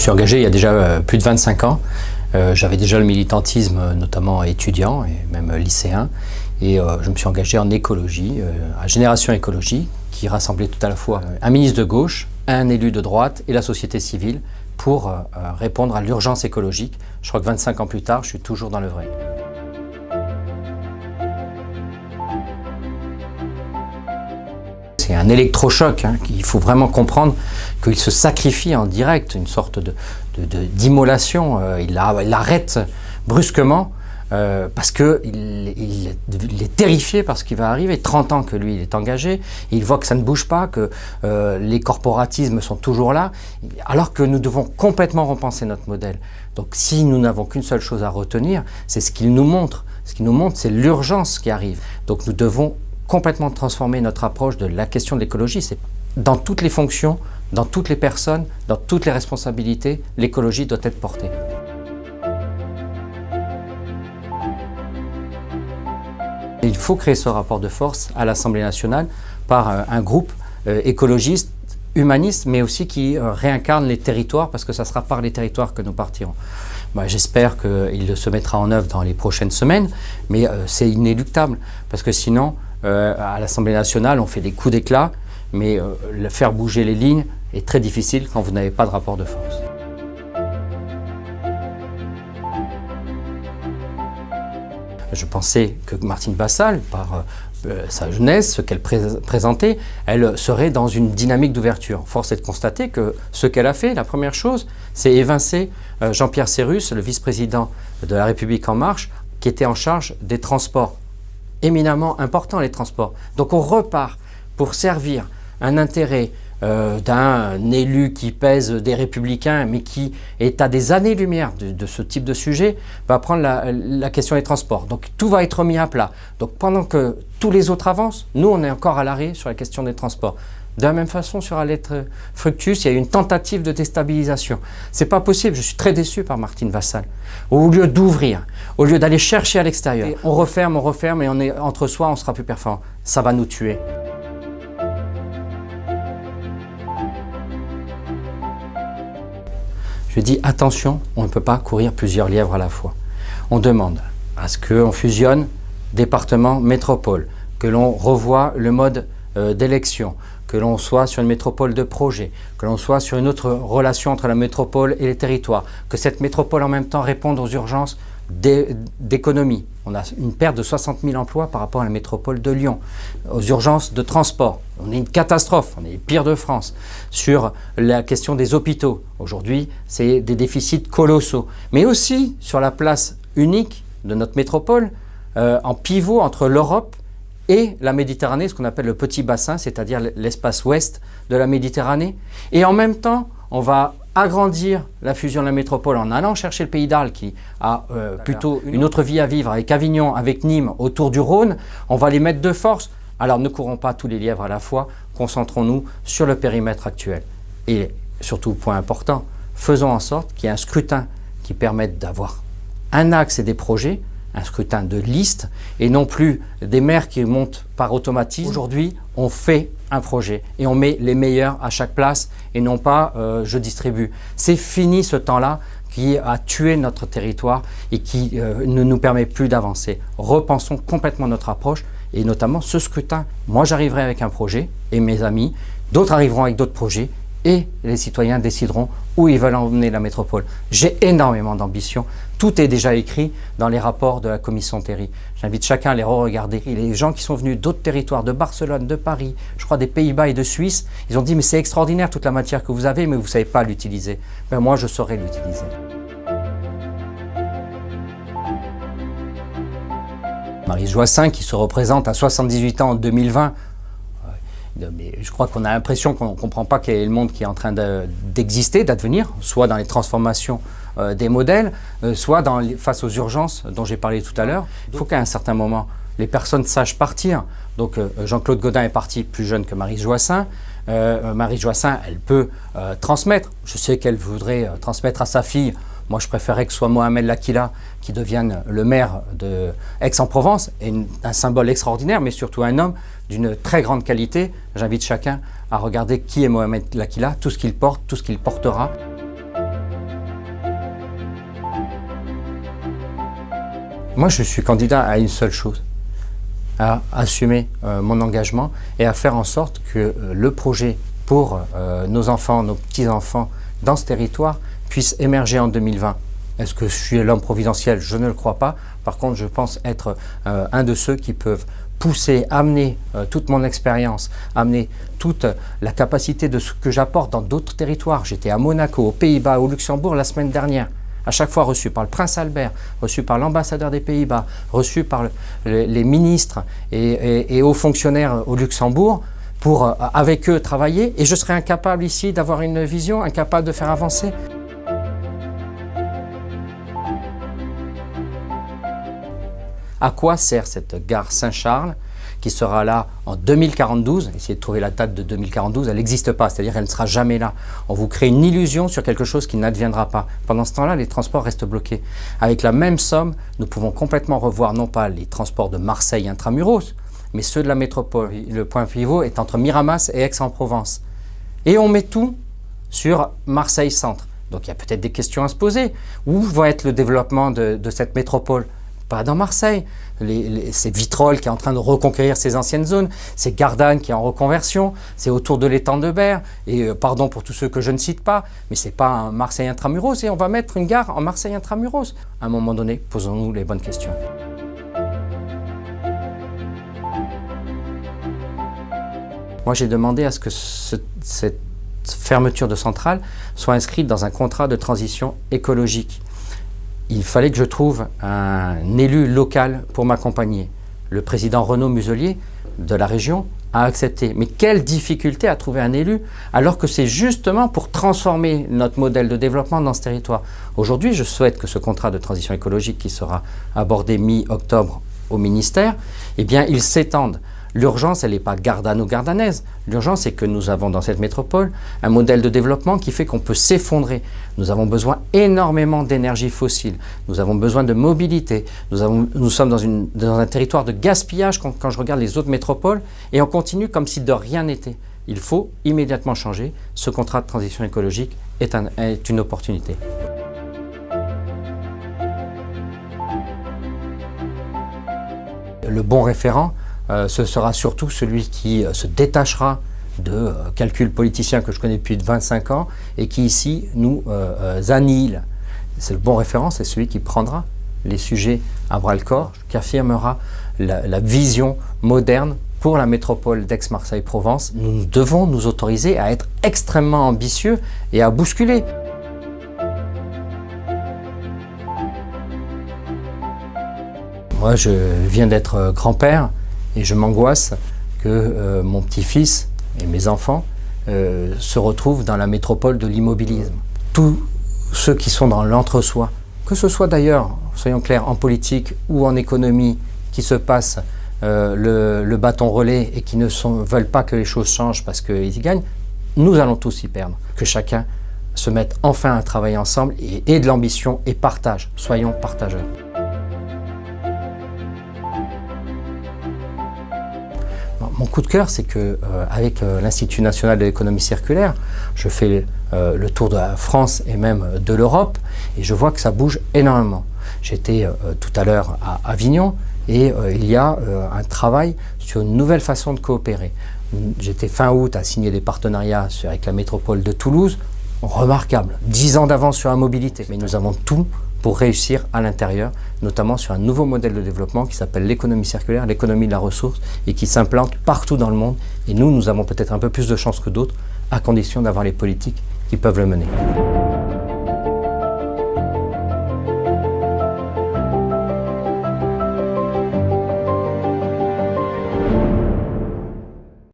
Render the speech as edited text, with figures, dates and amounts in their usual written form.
suis engagé il y a déjà plus de 25 ans. J'avais déjà le militantisme, notamment étudiant et même lycéen. Et je me suis engagé en écologie, à Génération Écologie, qui rassemblait tout à la fois un ministre de gauche, un élu de droite et la société civile pour répondre à l'urgence écologique. Je crois que 25 ans plus tard, je suis toujours dans le vrai. C'est un électrochoc, hein, il faut vraiment comprendre qu'il se sacrifie en direct, une sorte d'immolation. Il arrête brusquement parce qu'il est terrifié par ce qui va arriver. 30 ans que lui, il est engagé, il voit que ça ne bouge pas, que les corporatismes sont toujours là, alors que nous devons complètement repenser notre modèle. Donc si nous n'avons qu'une seule chose à retenir, c'est ce qu'il nous montre. Ce qu'il nous montre, c'est l'urgence qui arrive. Donc nous devons complètement transformer notre approche de la question de l'écologie. C'est dans toutes les fonctions, dans toutes les personnes, dans toutes les responsabilités, l'écologie doit être portée. Il faut créer ce rapport de force à l'Assemblée nationale par un groupe écologiste, humaniste, mais aussi qui réincarne les territoires, parce que ça sera par les territoires que nous partirons. J'espère qu'il se mettra en œuvre dans les prochaines semaines, mais c'est inéluctable, parce que sinon, à l'Assemblée nationale, on fait des coups d'éclat, mais faire bouger les lignes est très difficile quand vous n'avez pas de rapport de force. Je pensais que Martine Vassal, par sa jeunesse, ce qu'elle présentait, elle serait dans une dynamique d'ouverture. Force est de constater que ce qu'elle a fait, la première chose, c'est évincer Jean-Pierre Cérus, le vice-président de La République En Marche, qui était en charge des transports. Éminemment important, les transports. Donc on repart pour servir un intérêt d'un élu qui pèse des Républicains, mais qui est à des années-lumière de ce type de sujet, va prendre la question des transports. Donc tout va être mis à plat. Donc pendant que tous les autres avancent, nous on est encore à l'arrêt sur la question des transports. De la même façon, sur la lettre Fructus, il y a eu une tentative de déstabilisation. C'est pas possible, je suis très déçu par Martine Vassal. Au lieu d'ouvrir, au lieu d'aller chercher à l'extérieur, on referme et on est entre soi, on sera plus performant. Ça va nous tuer. Je dis attention, on ne peut pas courir plusieurs lièvres à la fois. On demande à ce qu'on fusionne département, métropole, que l'on revoie le mode d'élection, que l'on soit sur une métropole de projet, que l'on soit sur une autre relation entre la métropole et les territoires, que cette métropole en même temps réponde aux urgences d'économie. On a une perte de 60 000 emplois par rapport à la métropole de Lyon, aux urgences de transport. On est une catastrophe, on est les pires de France. Sur la question des hôpitaux, aujourd'hui, c'est des déficits colossaux. Mais aussi sur la place unique de notre métropole, en pivot entre l'Europe et la Méditerranée, ce qu'on appelle le petit bassin, c'est-à-dire l'espace ouest de la Méditerranée. Et en même temps, on va agrandir la fusion de la métropole en allant chercher le Pays d'Arles qui a plutôt une autre vie à vivre avec Avignon, avec Nîmes, autour du Rhône. On va les mettre de force. Alors ne courons pas tous les lièvres à la fois, concentrons-nous sur le périmètre actuel. Et surtout, point important, faisons en sorte qu'il y ait un scrutin qui permette d'avoir un axe et des projets, un scrutin de liste et non plus des maires qui montent par automatisme. Aujourd'hui, on fait un projet et on met les meilleurs à chaque place et non pas je distribue. C'est fini ce temps-là qui a tué notre territoire et qui ne nous permet plus d'avancer. Repensons complètement notre approche et notamment ce scrutin. Moi, j'arriverai avec un projet et mes amis, d'autres arriveront avec d'autres projets et les citoyens décideront où ils veulent emmener la métropole. J'ai énormément d'ambition. Tout est déjà écrit dans les rapports de la commission Théry. J'invite chacun à les re-regarder. Et les gens qui sont venus d'autres territoires, de Barcelone, de Paris, je crois des Pays-Bas et de Suisse, ils ont dit « mais c'est extraordinaire toute la matière que vous avez, mais vous ne savez pas l'utiliser ». Ben moi, je saurais l'utiliser. Maryse Joissains, qui se représente à 78 ans en 2020, mais je crois qu'on a l'impression qu'on ne comprend pas quel est le monde qui est en train d'exister, d'advenir, soit dans les transformations des modèles, soit face aux urgences dont j'ai parlé tout à l'heure. Il faut qu'à un certain moment, les personnes sachent partir. Donc Jean-Claude Gaudin est parti plus jeune que Maryse Joissains. Maryse Joissains, elle peut transmettre. Je sais qu'elle voudrait transmettre à sa fille. Moi, je préférerais que ce soit Mohamed Lakila qui devienne le maire d'Aix-en-Provence, et un symbole extraordinaire, mais surtout un homme d'une très grande qualité. J'invite chacun à regarder qui est Mohamed Lakila, tout ce qu'il porte, tout ce qu'il portera. Moi, je suis candidat à une seule chose, à assumer mon engagement et à faire en sorte que le projet pour nos enfants, nos petits-enfants dans ce territoire puisse émerger en 2020. Est-ce que je suis l'homme providentiel? Je ne le crois pas. Par contre, je pense être un de ceux qui peuvent pousser, amener toute mon expérience, amener toute la capacité de ce que j'apporte dans d'autres territoires. J'étais à Monaco, aux Pays-Bas, au Luxembourg la semaine dernière. À chaque fois reçu par le prince Albert, reçu par l'ambassadeur des Pays-Bas, reçu par les ministres et hauts fonctionnaires au Luxembourg pour, avec eux, travailler. Et je serais incapable ici d'avoir une vision, incapable de faire avancer. À quoi sert cette gare Saint-Charles qui sera là en 2042? Essayez de trouver la date de 2042, elle n'existe pas, c'est-à-dire qu'elle ne sera jamais là. On vous crée une illusion sur quelque chose qui n'adviendra pas. Pendant ce temps-là, les transports restent bloqués. Avec la même somme, nous pouvons complètement revoir non pas les transports de Marseille intramuros, mais ceux de la métropole. Le point pivot est entre Miramas et Aix-en-Provence. Et on met tout sur Marseille-Centre. Donc il y a peut-être des questions à se poser. Où va être le développement de cette métropole? Pas dans Marseille. C'est Vitrolles qui est en train de reconquérir ses anciennes zones, c'est Gardanne qui est en reconversion, c'est autour de l'étang de Berre, et pardon pour tous ceux que je ne cite pas, mais c'est pas un Marseille intramuros, et on va mettre une gare en Marseille intramuros. À un moment donné, posons-nous les bonnes questions. Moi, j'ai demandé à ce que cette fermeture de centrale soit inscrite dans un contrat de transition écologique. Il fallait que je trouve un élu local pour m'accompagner. Le président Renaud Muselier de la région a accepté. Mais quelle difficulté à trouver un élu alors que c'est justement pour transformer notre modèle de développement dans ce territoire. Aujourd'hui, je souhaite que ce contrat de transition écologique qui sera abordé mi-octobre au ministère, eh bien, il s'étende. L'urgence, elle n'est pas gardane ou gardanaise. L'urgence, c'est que nous avons dans cette métropole un modèle de développement qui fait qu'on peut s'effondrer. Nous avons besoin énormément d'énergie fossile. Nous avons besoin de mobilité. Nous sommes dans un territoire de gaspillage quand je regarde les autres métropoles et on continue comme si de rien n'était. Il faut immédiatement changer. Ce contrat de transition écologique est une opportunité. Le bon référent, ce sera surtout celui qui se détachera de calculs politiciens que je connais depuis 25 ans et qui ici nous annihile. C'est le bon référent, c'est celui qui prendra les sujets à bras-le-corps, qui affirmera la vision moderne pour la métropole d'Aix-Marseille-Provence. Nous devons nous autoriser à être extrêmement ambitieux et à bousculer. Moi, je viens d'être grand-père. Et je m'angoisse que mon petit-fils et mes enfants se retrouvent dans la métropole de l'immobilisme. Tous ceux qui sont dans l'entre-soi, que ce soit d'ailleurs, soyons clairs, en politique ou en économie, qui se passent le bâton relais et qui ne veulent pas que les choses changent parce qu'ils y gagnent, nous allons tous y perdre. Que chacun se mette enfin à travailler ensemble et ait de l'ambition et partage. Soyons partageurs. Mon coup de cœur, c'est qu'avec l'Institut national de l'économie circulaire, je fais le tour de la France et même de l'Europe et je vois que ça bouge énormément. J'étais tout à l'heure à Avignon et il y a un travail sur une nouvelle façon de coopérer. J'étais fin août à signer des partenariats avec la métropole de Toulouse, remarquable, 10 ans d'avance sur la mobilité. Mais nous avons tout pour réussir à l'intérieur, notamment sur un nouveau modèle de développement qui s'appelle l'économie circulaire, l'économie de la ressource, et qui s'implante partout dans le monde. Et nous avons peut-être un peu plus de chance que d'autres, à condition d'avoir les politiques qui peuvent le mener.